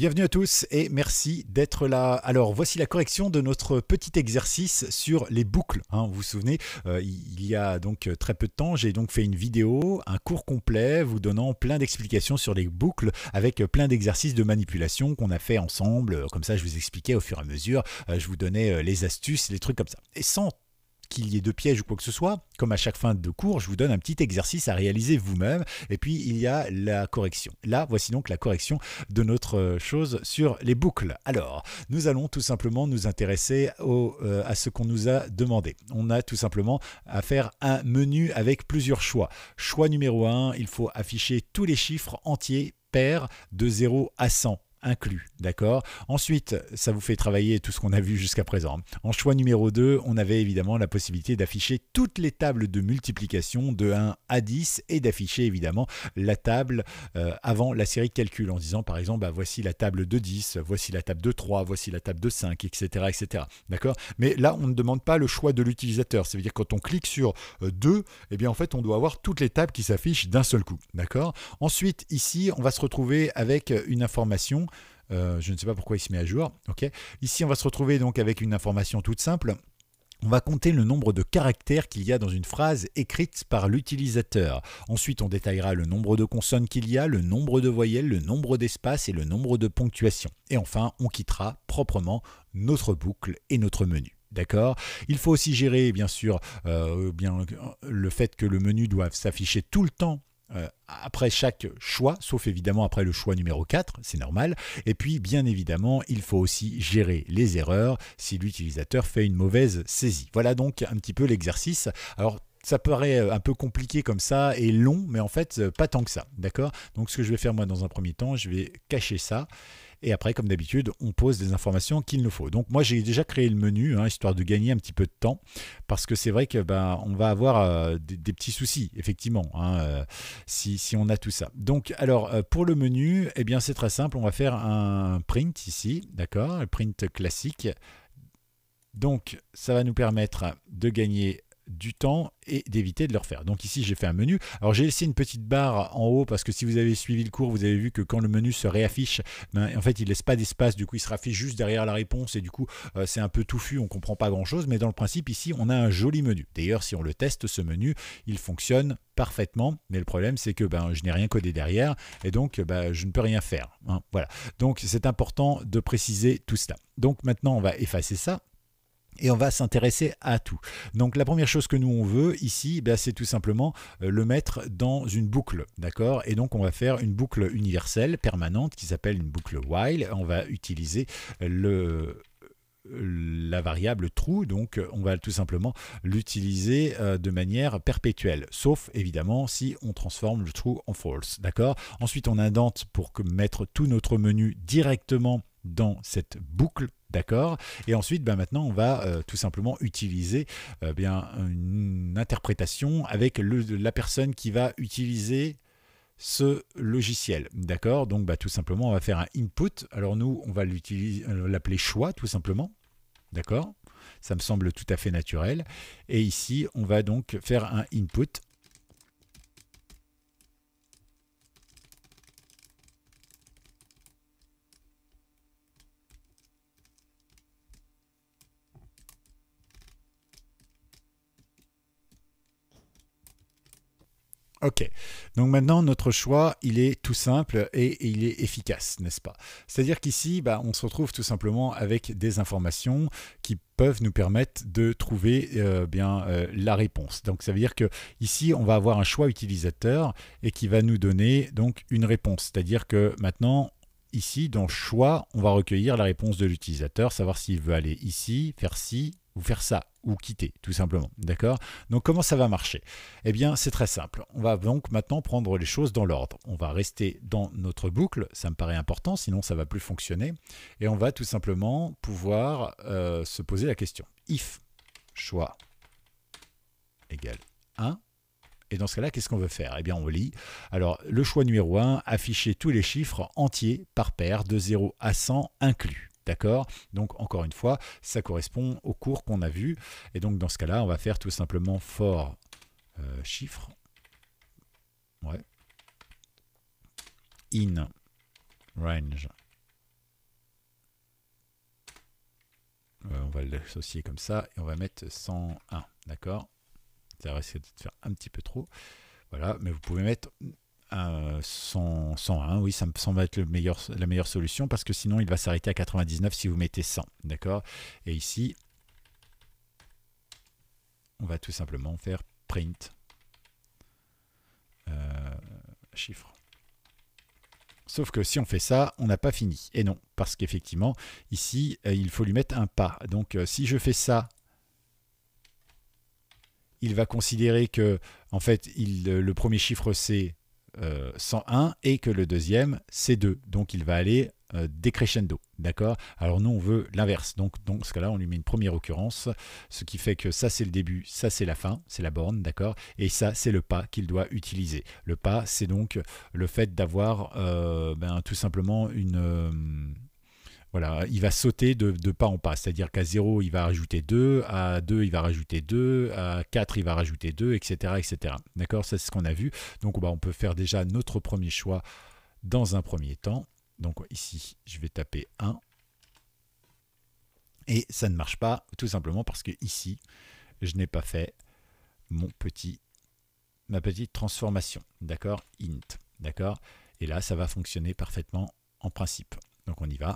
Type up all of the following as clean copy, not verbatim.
Bienvenue à tous et merci d'être là. Alors voici la correction de notre petit exercice sur les boucles. Vous vous souvenez, il y a donc très peu de temps, j'ai donc fait une vidéo, un cours complet vous donnant plein d'explications sur les boucles avec plein d'exercices de manipulation qu'on a fait ensemble. Comme ça, je vous expliquais au fur et à mesure, je vous donnais les astuces, les trucs comme ça. Et sans qu'il y ait de piège ou quoi que ce soit, comme à chaque fin de cours, je vous donne un petit exercice à réaliser vous-même, et puis il y a la correction. Là, voici donc la correction de notre chose sur les boucles. Alors, nous allons tout simplement nous intéresser à ce qu'on nous a demandé. On a tout simplement à faire un menu avec plusieurs choix. Choix numéro 1, il faut afficher tous les chiffres entiers pairs de 0 à 100. Inclus, d'accord. Ensuite, ça vous fait travailler tout ce qu'on a vu jusqu'à présent. En choix numéro 2, on avait évidemment la possibilité d'afficher toutes les tables de multiplication de 1 à 10 et d'afficher évidemment la table avant la série de calcul en disant par exemple, voici la table de 10, voici la table de 3, voici la table de 5, etc. etc. D'accord. Mais là, on ne demande pas le choix de l'utilisateur. Ça veut dire que quand on clique sur 2, eh bien en fait, on doit avoir toutes les tables qui s'affichent d'un seul coup. D'accord. Ensuite, ici, on va se retrouver avec une information. Je ne sais pas pourquoi il se met à jour. Okay. Ici, on va se retrouver donc avec une information toute simple. On va compter le nombre de caractères qu'il y a dans une phrase écrite par l'utilisateur. Ensuite, on détaillera le nombre de consonnes qu'il y a, le nombre de voyelles, le nombre d'espaces et le nombre de ponctuations. Et enfin, on quittera proprement notre boucle et notre menu. D'accord. Il faut aussi gérer, bien sûr, le fait que le menu doive s'afficher tout le temps après chaque choix, sauf évidemment après le choix numéro 4, c'est normal. Et puis, bien évidemment, il faut aussi gérer les erreurs si l'utilisateur fait une mauvaise saisie. Voilà donc un petit peu l'exercice. Alors, ça paraît un peu compliqué comme ça et long, mais en fait, pas tant que ça. D'accord. Donc, ce que je vais faire moi dans un premier temps, je vais cacher ça. Et après, comme d'habitude, on pose des informations qu'il nous faut. Donc moi, j'ai déjà créé le menu, histoire de gagner un petit peu de temps, parce que c'est vrai que on va avoir des petits soucis, effectivement, si on a tout ça. Donc, alors, pour le menu, eh bien, c'est très simple. On va faire un print ici, d'accord, un print classique. Donc, ça va nous permettre de gagner du temps et d'éviter de le refaire. Donc ici, j'ai fait un menu. Alors, j'ai laissé une petite barre en haut parce que si vous avez suivi le cours, vous avez vu que quand le menu se réaffiche, en fait, il ne laisse pas d'espace. Du coup, il se réaffiche juste derrière la réponse et du coup, c'est un peu touffu. On ne comprend pas grand-chose. Mais dans le principe, ici, on a un joli menu. D'ailleurs, si on le teste, ce menu, il fonctionne parfaitement. Mais le problème, c'est que je n'ai rien codé derrière et donc, je ne peux rien faire. Voilà. Donc, c'est important de préciser tout cela. Donc, maintenant, on va effacer ça. Et on va s'intéresser à tout. Donc la première chose que nous on veut ici, c'est tout simplement le mettre dans une boucle, d'accord. Et donc on va faire une boucle universelle permanente qui s'appelle une boucle while. On va utiliser la variable true, donc on va tout simplement l'utiliser de manière perpétuelle, sauf évidemment si on transforme le true en false, d'accord. Ensuite on indente pour mettre tout notre menu directement dans cette boucle, d'accord. Et ensuite, maintenant, on va tout simplement utiliser une interprétation avec la personne qui va utiliser ce logiciel, d'accord. Donc, tout simplement, on va faire un input. Alors nous, on va l'appeler choix, tout simplement, d'accord. Ça me semble tout à fait naturel. Et ici, on va donc faire un input. Ok, donc maintenant notre choix il est tout simple et il est efficace, n'est-ce pas? C'est-à-dire qu'ici on se retrouve tout simplement avec des informations qui peuvent nous permettre de trouver la réponse. Donc ça veut dire que ici on va avoir un choix utilisateur et qui va nous donner donc une réponse. C'est-à-dire que maintenant ici dans choix on va recueillir la réponse de l'utilisateur, savoir s'il veut aller ici, faire ci ou faire ça, ou quitter, tout simplement. D'accord? Donc, comment ça va marcher? Eh bien, c'est très simple. On va donc maintenant prendre les choses dans l'ordre. On va rester dans notre boucle, ça me paraît important, sinon ça ne va plus fonctionner. Et on va tout simplement pouvoir se poser la question. If choix égale 1. Et dans ce cas-là, qu'est-ce qu'on veut faire? Eh bien, on lit. Alors, le choix numéro 1, afficher tous les chiffres entiers par paire de 0 à 100 inclus. D'accord? Donc, encore une fois, ça correspond au cours qu'on a vu. Et donc, dans ce cas-là, on va faire tout simplement for chiffre. Ouais. In range va l'associer comme ça et on va mettre 101, d'accord? Ça va essayer de faire un petit peu trop. Voilà, mais vous pouvez mettre 101, oui, ça me semble être la meilleure solution parce que sinon il va s'arrêter à 99 si vous mettez 100, d'accord? Et ici, on va tout simplement faire print chiffre. Sauf que si on fait ça, on n'a pas fini. Et non, parce qu'effectivement, ici, il faut lui mettre un pas. Donc si je fais ça, il va considérer que en fait, le premier chiffre c'est 101 et que le deuxième c'est 2. Donc il va aller décrescendo, d'accord? Alors nous on veut l'inverse, donc dans ce cas-là on lui met une première occurrence, ce qui fait que ça c'est le début, ça c'est la fin, c'est la borne, d'accord? Et ça c'est le pas qu'il doit utiliser. Le pas c'est donc le fait d'avoir tout simplement une... voilà, il va sauter de pas en pas, c'est-à-dire qu'à 0, il va rajouter 2, à 2, il va rajouter 2, à 4, il va rajouter 2, etc. etc. D'accord? Ça, c'est ce qu'on a vu. Donc, on peut faire déjà notre premier choix dans un premier temps. Donc, ici, je vais taper 1. Et ça ne marche pas, tout simplement parce que ici, je n'ai pas fait ma petite transformation. D'accord? Int. D'accord? Et là, ça va fonctionner parfaitement en principe. Donc, on y va.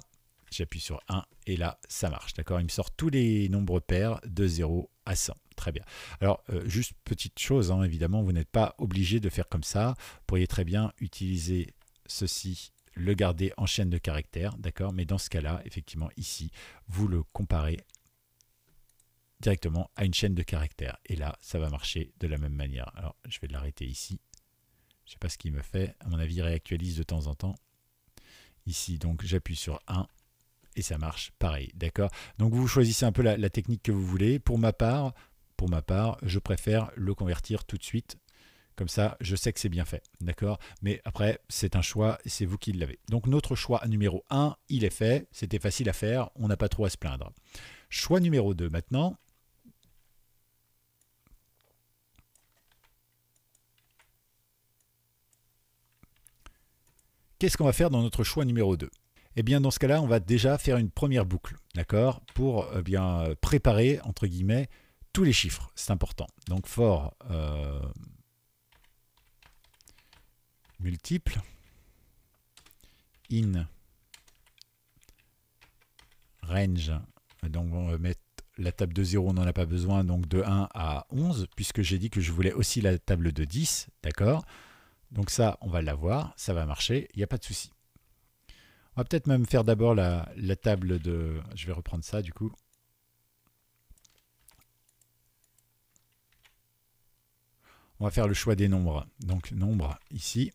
J'appuie sur 1 et là, ça marche. D'accord? Il me sort tous les nombres pairs de 0 à 100. Très bien. Alors, juste petite chose, hein, évidemment, vous n'êtes pas obligé de faire comme ça. Vous pourriez très bien utiliser ceci, le garder en chaîne de caractères. D'accord? Mais dans ce cas-là, effectivement, ici, vous le comparez directement à une chaîne de caractères. Et là, ça va marcher de la même manière. Alors, je vais l'arrêter ici. Je ne sais pas ce qu'il me fait. À mon avis, il réactualise de temps en temps. Ici, donc, j'appuie sur 1. Et ça marche pareil, d'accord? Donc vous choisissez un peu la technique que vous voulez. Pour ma part, je préfère le convertir tout de suite. Comme ça, je sais que c'est bien fait, d'accord? Mais après, c'est un choix et c'est vous qui l'avez. Donc notre choix numéro 1, il est fait. C'était facile à faire, on n'a pas trop à se plaindre. Choix numéro 2 maintenant. Qu'est-ce qu'on va faire dans notre choix numéro 2? Eh bien, dans ce cas-là, on va déjà faire une première boucle, d'accord, pour bien préparer, entre guillemets, tous les chiffres. C'est important. Donc, for multiple, in range, donc on va mettre la table de 0, on n'en a pas besoin, donc de 1 à 11, puisque j'ai dit que je voulais aussi la table de 10, d'accord? Donc ça, on va l'avoir, ça va marcher, il n'y a pas de souci. On va peut-être même faire d'abord la table de... Je vais reprendre ça du coup. On va faire le choix des nombres. Donc nombre ici.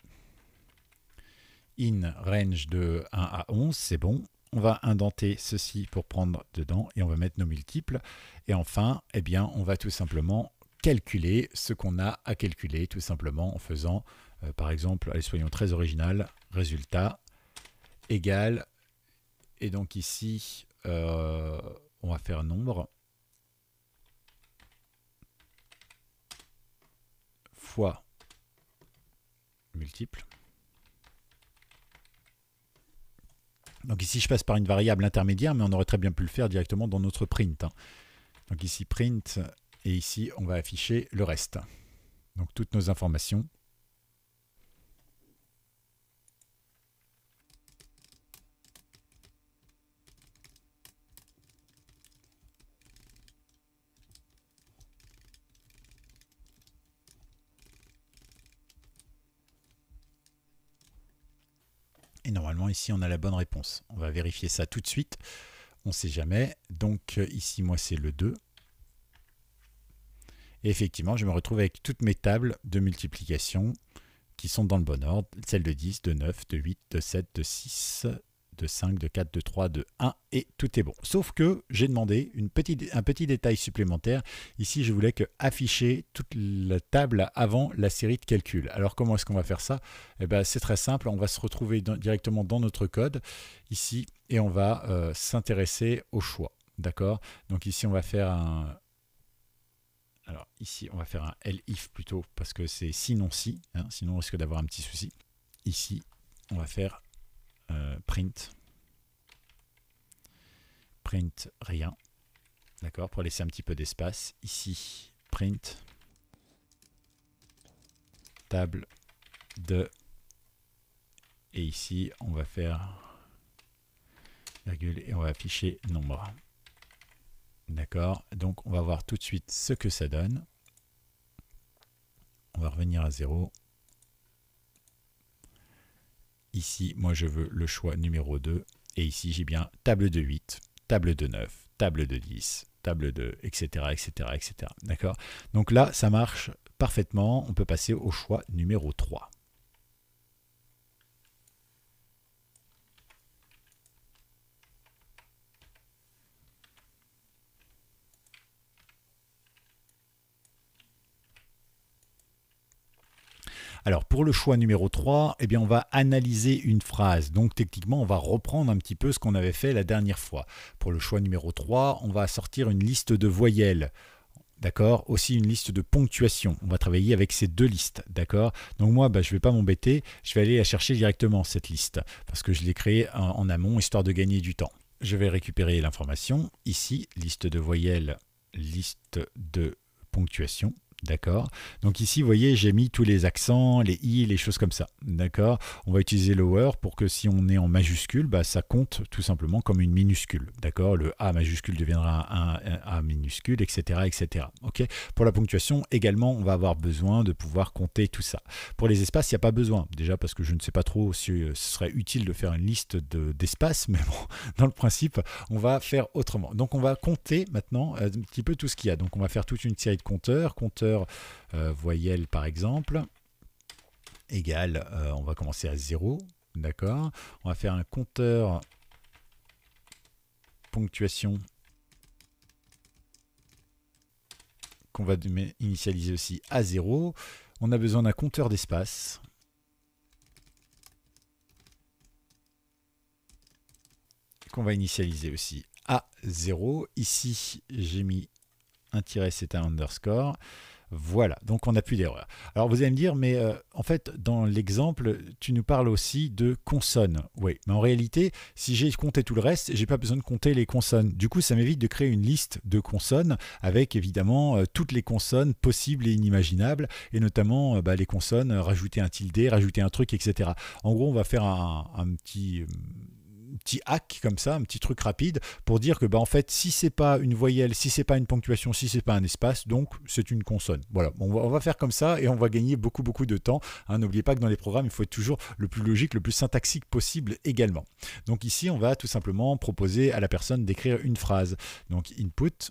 In range de 1 à 11, c'est bon. On va indenter ceci pour prendre dedans et on va mettre nos multiples. Et enfin, eh bien, on va tout simplement calculer ce qu'on a à calculer, tout simplement en faisant, par exemple, allez, soyons très original, résultat égale, et donc ici, on va faire nombre fois multiple. Donc ici, je passe par une variable intermédiaire, mais on aurait très bien pu le faire directement dans notre print. Donc ici, print, et ici, on va afficher le reste. Donc toutes nos informations. Et normalement, ici, on a la bonne réponse. On va vérifier ça tout de suite. On ne sait jamais. Donc ici, moi, c'est le 2. Et effectivement, je me retrouve avec toutes mes tables de multiplication qui sont dans le bon ordre. Celles de 10, de 9, de 8, de 7, de 6, de 5, de 4, de 3, de 1 et tout est bon. Sauf que j'ai demandé un petit détail supplémentaire. Ici, je voulais afficher toute la table avant la série de calculs. Alors, comment est-ce qu'on va faire ça? Eh ben, c'est très simple. On va se retrouver directement dans notre code ici et on va s'intéresser au choix. D'accord? Donc ici, on va faire un... Alors ici, on va faire un elif plutôt parce que c'est sinon si, hein, sinon on risque d'avoir un petit souci. Ici, on va faire print rien. D'accord, pour laisser un petit peu d'espace. Ici, print, table de, et ici, on va faire virgule et on va afficher nombre. D'accord, donc on va voir tout de suite ce que ça donne. On va revenir à 0. Ici, moi je veux le choix numéro 2. Et ici, j'ai bien table de 8, table de 9, table de 10, table de, etc., etc., etc. D'accord? Donc là, ça marche parfaitement. On peut passer au choix numéro 3. Alors, pour le choix numéro 3, eh bien, on va analyser une phrase. Donc, techniquement, on va reprendre un petit peu ce qu'on avait fait la dernière fois. Pour le choix numéro 3, on va sortir une liste de voyelles. D'accord? Aussi une liste de ponctuation. On va travailler avec ces deux listes. D'accord? Donc moi, je ne vais pas m'embêter. Je vais aller la chercher directement, cette liste. Parce que je l'ai créée en amont, histoire de gagner du temps. Je vais récupérer l'information. Ici, liste de voyelles, liste de ponctuation. D'accord. Donc ici, vous voyez, j'ai mis tous les accents, les i, les choses comme ça. D'accord. On va utiliser lower pour que si on est en majuscule, ça compte tout simplement comme une minuscule. D'accord. Le A majuscule deviendra un A minuscule, etc., etc. Ok. Pour la ponctuation, également, on va avoir besoin de pouvoir compter tout ça. Pour les espaces, il n'y a pas besoin. Déjà parce que je ne sais pas trop si ce serait utile de faire une liste d'espaces, mais bon, dans le principe, on va faire autrement. Donc on va compter maintenant un petit peu tout ce qu'il y a. Donc on va faire toute une série de compteurs voyelle par exemple, égale, on va commencer à 0, d'accord. On va faire un compteur ponctuation qu'on va initialiser aussi à 0. On a besoin d'un compteur d'espace. Qu'on va initialiser aussi à 0. Ici, j'ai mis un tiret, c'est un underscore. Voilà, donc on n'a plus d'erreur. Alors vous allez me dire, mais en fait, dans l'exemple, tu nous parles aussi de consonnes. Oui, mais en réalité, si j'ai compté tout le reste, j'ai pas besoin de compter les consonnes. Du coup, ça m'évite de créer une liste de consonnes avec évidemment toutes les consonnes possibles et inimaginables, et notamment les consonnes, rajouter un tilde, rajouter un truc, etc. En gros, on va faire un petit hack comme ça, un petit truc rapide pour dire que en fait si c'est pas une voyelle, si c'est pas une ponctuation, si c'est pas un espace, donc c'est une consonne. Voilà, on va faire comme ça et on va gagner beaucoup de temps. N'oubliez pas que dans les programmes il faut être toujours le plus logique, le plus syntaxique possible également. Donc ici on va tout simplement proposer à la personne d'écrire une phrase. Donc input.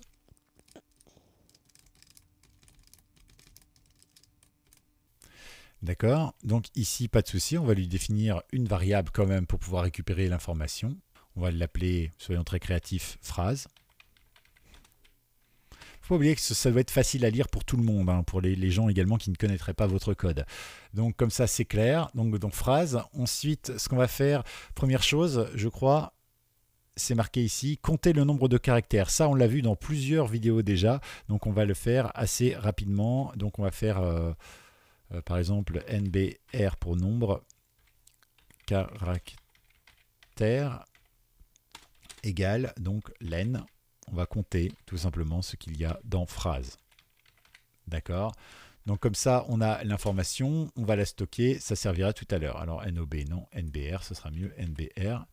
D'accord, donc ici pas de souci, on va lui définir une variable quand même pour pouvoir récupérer l'information. On va l'appeler, soyons très créatifs, phrase. Il ne faut pas oublier que ça doit être facile à lire pour tout le monde, pour les gens également qui ne connaîtraient pas votre code. Donc comme ça c'est clair, donc phrase. Ensuite, ce qu'on va faire, première chose, je crois, c'est marqué ici, compter le nombre de caractères. Ça, on l'a vu dans plusieurs vidéos déjà, donc on va le faire assez rapidement. Donc on va faire... par exemple, NBR pour nombre, caractère égale donc len. On va compter tout simplement ce qu'il y a dans phrase. D'accord? Donc comme ça, on a l'information, on va la stocker, ça servira tout à l'heure. Alors NOB, non, NBR, ce sera mieux NBR.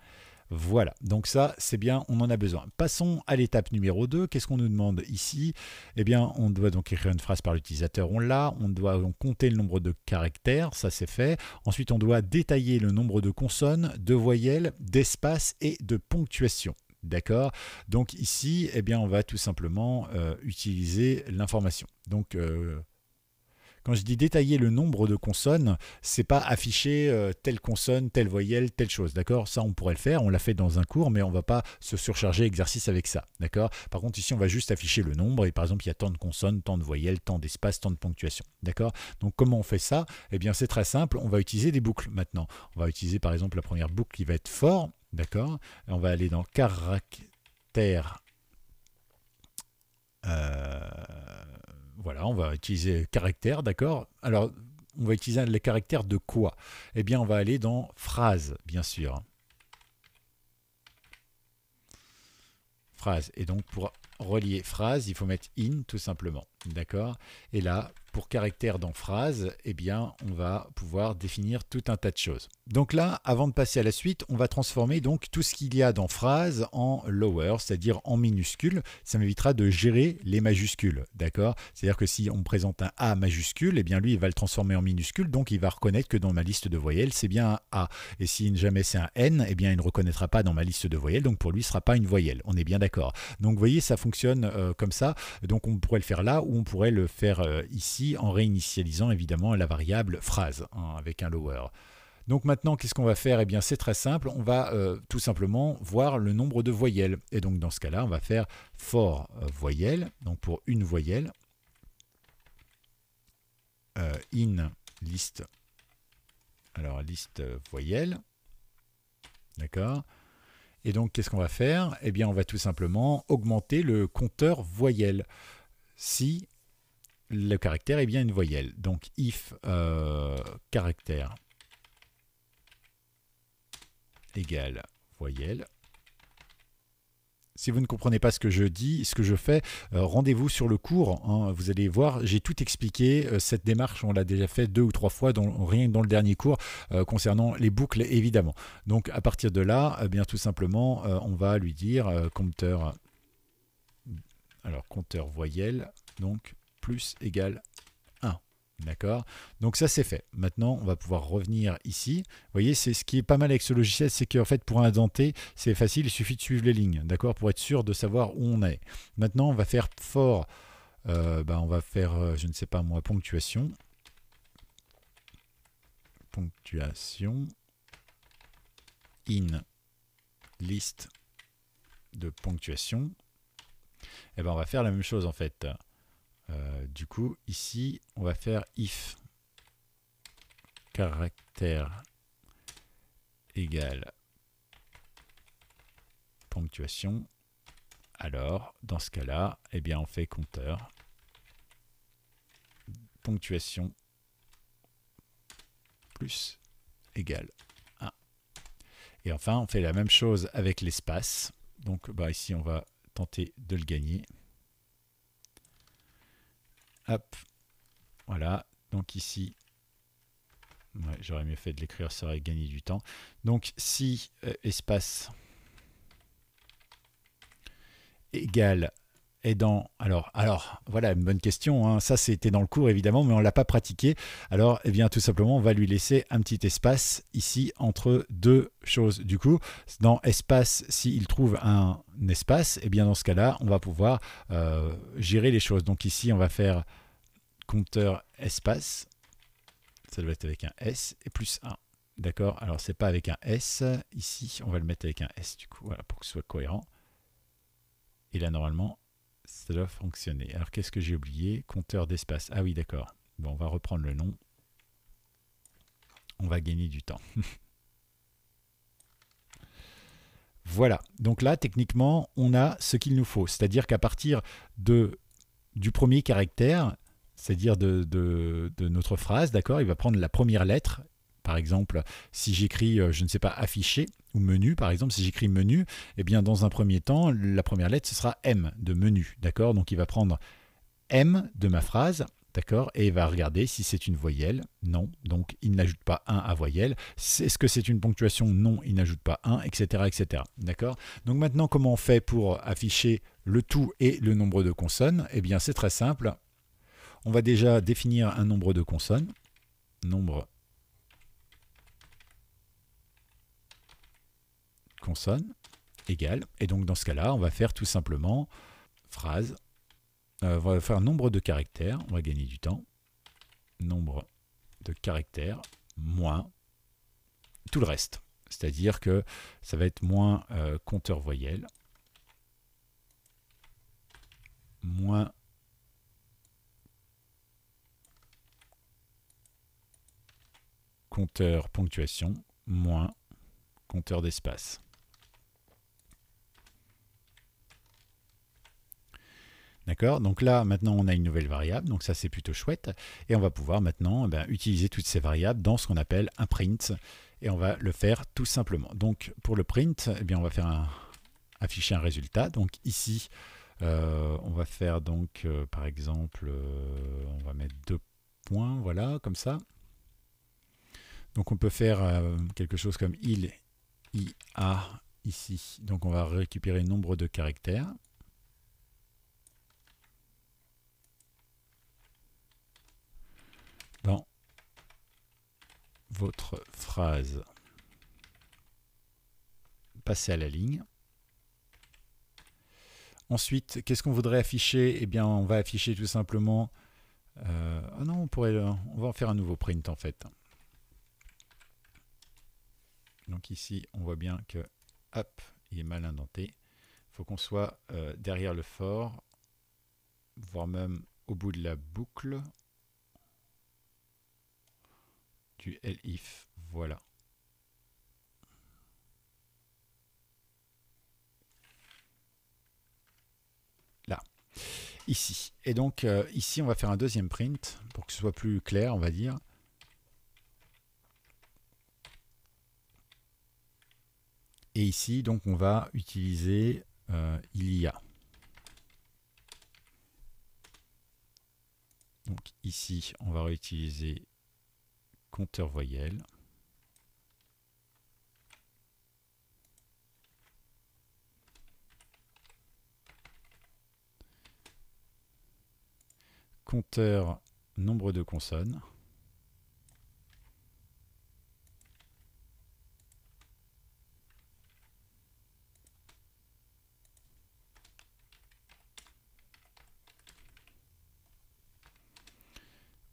Voilà, donc ça, c'est bien, on en a besoin. Passons à l'étape numéro 2. Qu'est-ce qu'on nous demande ici? Eh bien, on doit donc écrire une phrase par l'utilisateur, on l'a. On doit donc compter le nombre de caractères, ça c'est fait. Ensuite, on doit détailler le nombre de consonnes, de voyelles, d'espaces et de ponctuation. D'accord? Donc ici, eh bien, on va tout simplement utiliser l'information. Donc... quand je dis détailler le nombre de consonnes, c'est pas afficher telle consonne, telle voyelle, telle chose, d'accord? Ça, on pourrait le faire, on l'a fait dans un cours, mais on va pas se surcharger exercice avec ça, d'accord? Par contre, ici, on va juste afficher le nombre, et par exemple, il y a tant de consonnes, tant de voyelles, tant d'espace, tant de ponctuation, d'accord? Donc, comment on fait ça? Eh bien, c'est très simple, on va utiliser des boucles maintenant. On va utiliser, par exemple, la première boucle qui va être for, d'accord? On va aller dans caractère... voilà, on va utiliser caractère, d'accord? Alors, on va utiliser les caractères de quoi? Eh bien, on va aller dans phrase, bien sûr. phrase. Et donc pour relier phrase, il faut mettre in tout simplement. D'accord? Et là, pour caractère dans phrase, eh bien, on va pouvoir définir tout un tas de choses. Donc là, avant de passer à la suite, on va transformer donc tout ce qu'il y a dans phrase en lower, c'est-à-dire en minuscule. Ça m'évitera de gérer les majuscules. D'accord? C'est-à-dire que si on me présente un A majuscule, eh bien lui, il va le transformer en minuscule, donc il va reconnaître que dans ma liste de voyelles, c'est bien un A. Et si jamais c'est un N, eh bien, il ne reconnaîtra pas dans ma liste de voyelles, donc pour lui, ce ne sera pas une voyelle. On est bien d'accord. Donc vous voyez, ça fonctionne comme ça. Donc on pourrait le faire là, ou on pourrait le faire ici, en réinitialisant évidemment la variable phrase, hein, avec un lower. Donc maintenant, qu'est-ce qu'on va faire? Eh bien, c'est très simple. On va tout simplement voir le nombre de voyelles. Et donc, dans ce cas-là, on va faire for voyelle. Donc, pour une voyelle, in liste. Alors, liste voyelle. D'accord? Et donc, qu'est-ce qu'on va faire? Eh bien, on va tout simplement augmenter le compteur voyelle. Si le caractère est bien une voyelle. Donc, if caractère égale voyelle. Si vous ne comprenez pas ce que je dis, ce que je fais, rendez-vous sur le cours. Hein, vous allez voir, j'ai tout expliqué. Cette démarche, on l'a déjà fait 2 ou 3 fois, rien que dans le dernier cours, concernant les boucles, évidemment. Donc, à partir de là, eh bien, tout simplement, on va lui dire compteur voyelle, donc plus égale 1. D'accord? Donc ça c'est fait. Maintenant on va pouvoir revenir ici. Vous voyez, c'est ce qui est pas mal avec ce logiciel, c'est qu'en fait pour indenter, c'est facile, il suffit de suivre les lignes, d'accord, pour être sûr de savoir où on est. Maintenant on va faire for, on va faire, je ne sais pas moi, ponctuation. Ponctuation in liste de ponctuation. Et ben on va faire la même chose en fait. Du coup, ici, on va faire if caractère égale ponctuation. Alors, dans ce cas-là, eh bien, on fait compteur ponctuation plus égale 1. Et enfin, on fait la même chose avec l'espace. Donc, ici, on va tenter de le gagner. Hop, voilà, donc ici, ouais, j'aurais mieux fait de l'écrire, ça aurait gagné du temps. Donc si espace égale est dans... Alors voilà, une bonne question, hein. Ça c'était dans le cours évidemment, mais on ne l'a pas pratiqué. Alors, eh bien, tout simplement, on va lui laisser un petit espace ici entre deux choses. Du coup, dans espace, s'il trouve un espace, eh bien, dans ce cas-là, on va pouvoir gérer les choses. Donc ici, on va faire compteur espace, ça doit être avec un S, et plus 1. D'accord? Alors, c'est pas avec un S. Ici, on va le mettre avec un S, du coup, voilà, pour que ce soit cohérent. Et là, normalement, ça doit fonctionner. Alors, qu'est-ce que j'ai oublié? Compteur d'espace. Ah oui, d'accord. Bon, on va reprendre le nom. On va gagner du temps. Voilà. Donc là, techniquement, on a ce qu'il nous faut. C'est-à-dire qu'à partir du premier caractère, c'est-à-dire de notre phrase, d'accord, il va prendre la première lettre. Par exemple, si j'écris, je ne sais pas, afficher ou menu, par exemple, si j'écris menu, eh bien, dans un premier temps, la première lettre, ce sera M de menu, d'accord? Donc, il va prendre M de ma phrase, d'accord? Et il va regarder si c'est une voyelle. Non, donc il n'ajoute pas 1 à voyelle. Est-ce que c'est une ponctuation? Non, il n'ajoute pas 1, etc., etc., d'accord? Donc maintenant, comment on fait pour afficher le tout et le nombre de consonnes? Eh bien, c'est très simple. On va déjà définir un nombre de consonnes. Nombre consonnes égale. Et donc, dans ce cas-là, on va faire tout simplement phrase. On va faire nombre de caractères. On va gagner du temps. Nombre de caractères moins tout le reste. C'est-à-dire que ça va être moins compteur voyelle, moins compteur ponctuation, moins compteur d'espace. D'accord? Donc là, maintenant, on a une nouvelle variable. Donc ça, c'est plutôt chouette. Et on va pouvoir maintenant utiliser toutes ces variables dans ce qu'on appelle un print. Et on va le faire tout simplement. Donc pour le print, eh bien, on va faire afficher un résultat. Donc ici, on va faire donc, par exemple, on va mettre 2 points, voilà, comme ça. Donc on peut faire quelque chose comme il, a, ici. Donc on va récupérer le nombre de caractères. Dans votre phrase, passez à la ligne. Ensuite, qu'est-ce qu'on voudrait afficher? Eh bien, on va afficher tout simplement... oh non, on va en faire un nouveau print en fait. Donc ici, on voit bien que, hop, il est mal indenté. Il faut qu'on soit derrière le for, voire même au bout de la boucle du elif. Voilà. Là. Ici. Et donc, ici, on va faire un deuxième print pour que ce soit plus clair, on va dire. Et ici, donc, on va utiliser il y a. Donc ici, on va réutiliser compteur voyelle. Compteur nombre de consonnes.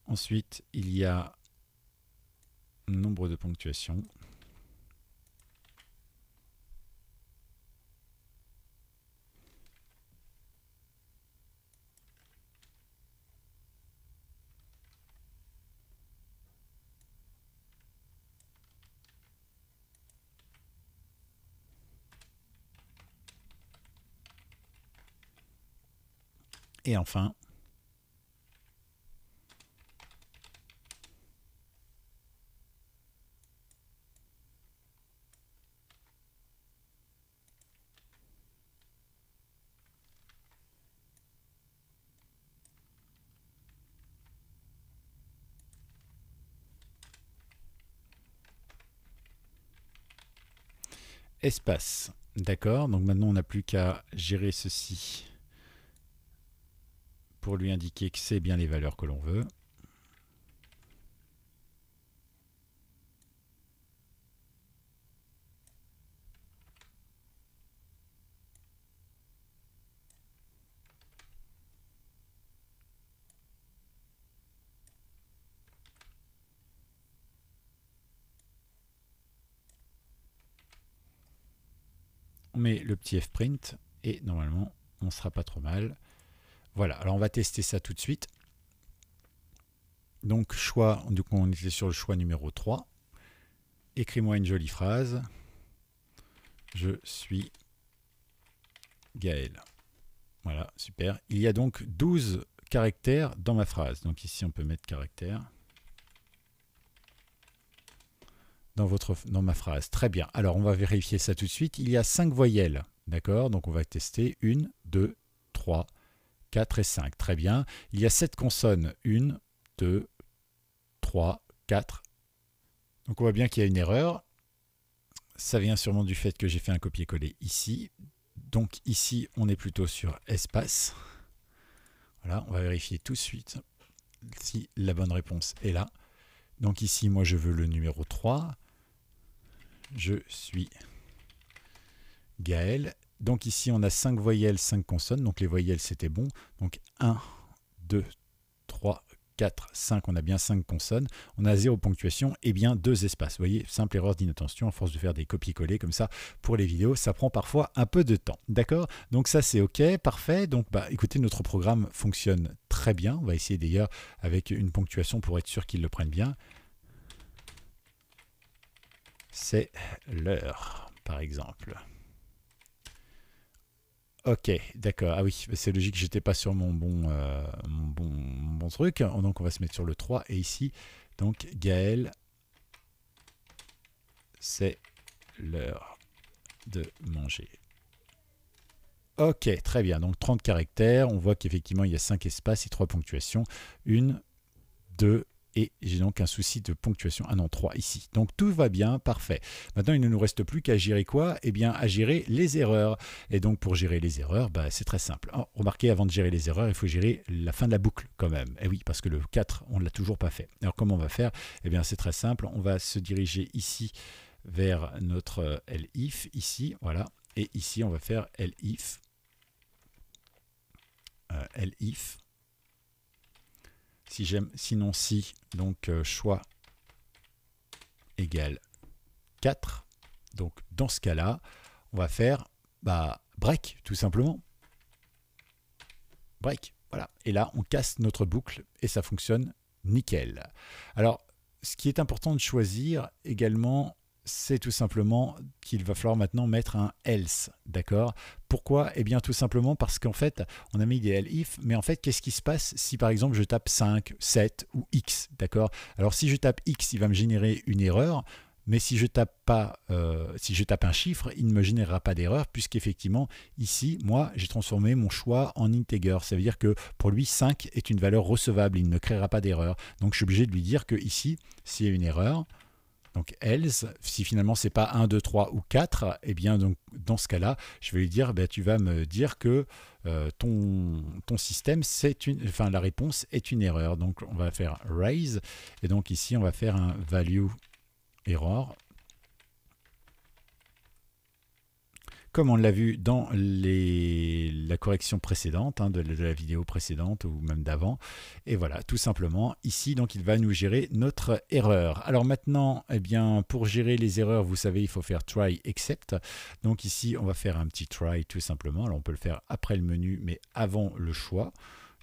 Ensuite, il y a nombre de ponctuations. Et enfin, espace. D'accord, donc maintenant on n'a plus qu'à gérer ceci pour lui indiquer que c'est bien les valeurs que l'on veut. On met le petit fprint et normalement on ne sera pas trop mal. Voilà, alors on va tester ça tout de suite. Donc choix, du coup on était sur le choix numéro 3. Écris-moi une jolie phrase. Je suis Gaël. Voilà, super. Il y a donc 12 caractères dans ma phrase. Donc ici on peut mettre caractère dans ma phrase. Très bien. Alors on va vérifier ça tout de suite. Il y a 5 voyelles. D'accord? Donc on va tester 1, 2, 3, 4 et 5. Très bien. Il y a 7 consonnes. 1, 2, 3, 4. Donc on voit bien qu'il y a une erreur. Ça vient sûrement du fait que j'ai fait un copier-coller ici. Donc ici, on est plutôt sur espace. Voilà, on va vérifier tout de suite si la bonne réponse est là. Donc ici, moi, je veux le numéro 3. Je suis Gaël. Donc ici, on a 5 voyelles, 5 consonnes. Donc les voyelles, c'était bon. Donc 1, 2, 3, 4, 5, on a bien 5 consonnes, on a 0 ponctuation et bien 2 espaces. Vous voyez, simple erreur d'inattention, à force de faire des copier-coller comme ça pour les vidéos, ça prend parfois un peu de temps. D'accord? Donc ça c'est OK, parfait. Donc écoutez, notre programme fonctionne très bien. On va essayer d'ailleurs avec une ponctuation pour être sûr qu'il le prenne bien. C'est l'heure, par exemple. Ok, d'accord. Ah oui, c'est logique, j'étais pas sur mon bon truc. Donc on va se mettre sur le 3. Et ici, donc Gaël, c'est l'heure de manger. Ok, très bien. Donc 30 caractères. On voit qu'effectivement, il y a 5 espaces et 3 ponctuations. 1, 2, et j'ai donc un souci de ponctuation. Ah non, 3 ici. Donc tout va bien, parfait. Maintenant, il ne nous reste plus qu'à gérer quoi? Eh bien, à gérer les erreurs. Et donc, pour gérer les erreurs, bah, c'est très simple. Oh, remarquez, avant de gérer les erreurs, il faut gérer la fin de la boucle quand même. Et oui, parce que le 4, on ne l'a toujours pas fait. Alors, comment on va faire? Eh bien, c'est très simple. On va se diriger ici vers notre elif, ici, voilà. Et ici, on va faire elif. Elif. Si j'aime, sinon si, donc choix égale 4. Donc dans ce cas-là, on va faire break, tout simplement. Break, voilà. Et là, on casse notre boucle et ça fonctionne nickel. Alors, ce qui est important de choisir également, c'est tout simplement qu'il va falloir maintenant mettre un else, d'accord? Pourquoi? Eh bien tout simplement parce qu'en fait, on a mis des elif, mais en fait, qu'est-ce qui se passe si par exemple je tape 5, 7 ou x, d'accord? Alors si je tape x, il va me générer une erreur, mais si je tape pas, si je tape un chiffre, il ne me générera pas d'erreur, puisqu'effectivement, ici, moi, j'ai transformé mon choix en integer. Ça veut dire que pour lui, 5 est une valeur recevable, il ne créera pas d'erreur. Donc je suis obligé de lui dire que ici, s'il y a une erreur, donc else, si finalement c'est pas 1, 2, 3 ou 4, eh bien donc, dans ce cas-là, je vais lui dire, tu vas me dire que ton système, enfin la réponse est une erreur. Donc on va faire raise, et donc ici on va faire un value error. Comme on l'a vu dans la correction précédente, de la vidéo précédente ou même d'avant. Et voilà, tout simplement, ici, donc, il va nous gérer notre erreur. Alors maintenant, eh bien, pour gérer les erreurs, vous savez, il faut faire try except. Donc ici, on va faire un petit try tout simplement. Alors on peut le faire après le menu, mais avant le choix.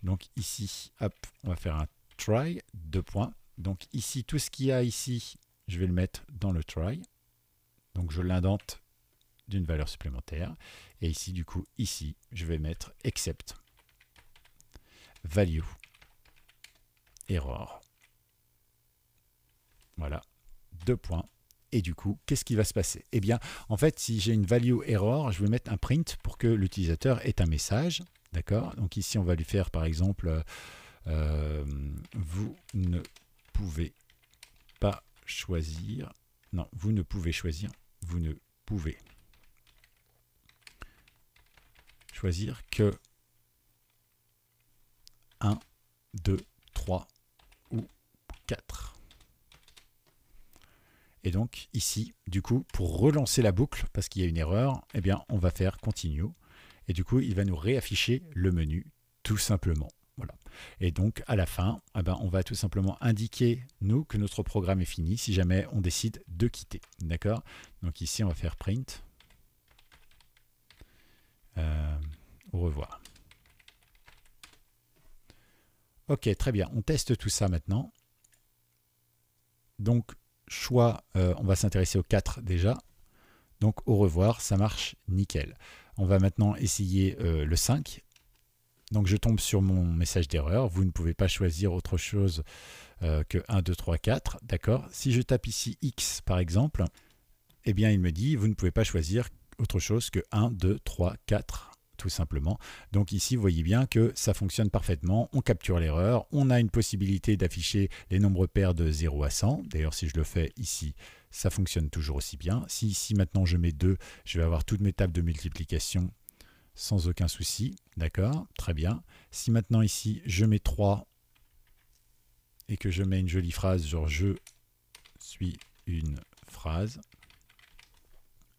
Donc ici, hop, on va faire un try, 2 points. Donc ici, tout ce qu'il y a ici, je vais le mettre dans le try. Donc je l'indente d'une valeur supplémentaire. Et ici, du coup, ici, je vais mettre except value error. Voilà, 2 points. Et du coup, qu'est-ce qui va se passer? Eh bien, en fait, si j'ai une value error, je vais mettre un print pour que l'utilisateur ait un message. D'accord? Donc ici, on va lui faire, par exemple, vous ne pouvez pas choisir. Non, vous ne pouvez choisir. Vous ne pouvez choisir que 1, 2, 3 ou 4. Et donc ici, du coup, pour relancer la boucle, parce qu'il y a une erreur, eh bien, on va faire continue. Et du coup, il va nous réafficher le menu, tout simplement. Voilà. Et donc, à la fin, eh ben, on va tout simplement indiquer, nous, que notre programme est fini, si jamais on décide de quitter. D'accord? Donc ici, on va faire print. Au revoir. Ok, très bien. On teste tout ça maintenant. Donc, choix, on va s'intéresser au 4 déjà. Donc, au revoir, ça marche nickel. On va maintenant essayer le 5. Donc, je tombe sur mon message d'erreur. Vous ne pouvez pas choisir autre chose que 1, 2, 3, 4. D'accord? Si je tape ici X, par exemple, eh bien, il me dit, vous ne pouvez pas choisir autre chose que 1, 2, 3, 4. Tout simplement. Donc ici, vous voyez bien que ça fonctionne parfaitement. On capture l'erreur. On a une possibilité d'afficher les nombres pairs de 0 à 100. D'ailleurs, si je le fais ici, ça fonctionne toujours aussi bien. Si ici, maintenant, je mets 2, je vais avoir toutes mes tables de multiplication sans aucun souci. D'accord? Très bien. Si maintenant, ici, je mets 3 et que je mets une jolie phrase, genre « je suis une phrase »,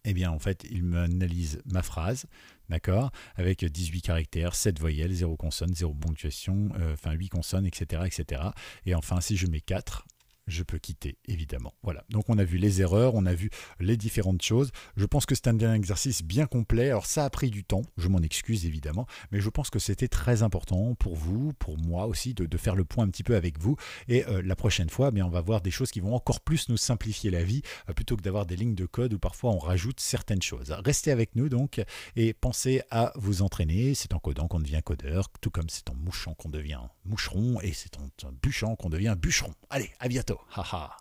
eh bien, en fait, il m'analyse ma phrase, d'accord, avec 18 caractères, 7 voyelles, 0 consonne, 0 ponctuation, enfin 8 consonnes, etc., etc. Et enfin, si je mets 4, je peux quitter, évidemment. Voilà, donc on a vu les erreurs, on a vu les différentes choses. Je pense que c'est un exercice bien complet. Alors ça a pris du temps, je m'en excuse évidemment, mais je pense que c'était très important pour vous, pour moi aussi, de faire le point un petit peu avec vous. Et la prochaine fois, on va voir des choses qui vont encore plus nous simplifier la vie, plutôt que d'avoir des lignes de code où parfois on rajoute certaines choses. Restez avec nous donc, et pensez à vous entraîner. C'est en codant qu'on devient codeur, tout comme c'est en mouchant qu'on devient moucheron, et c'est en bûchant qu'on devient bûcheron. Allez, à bientôt. Haha.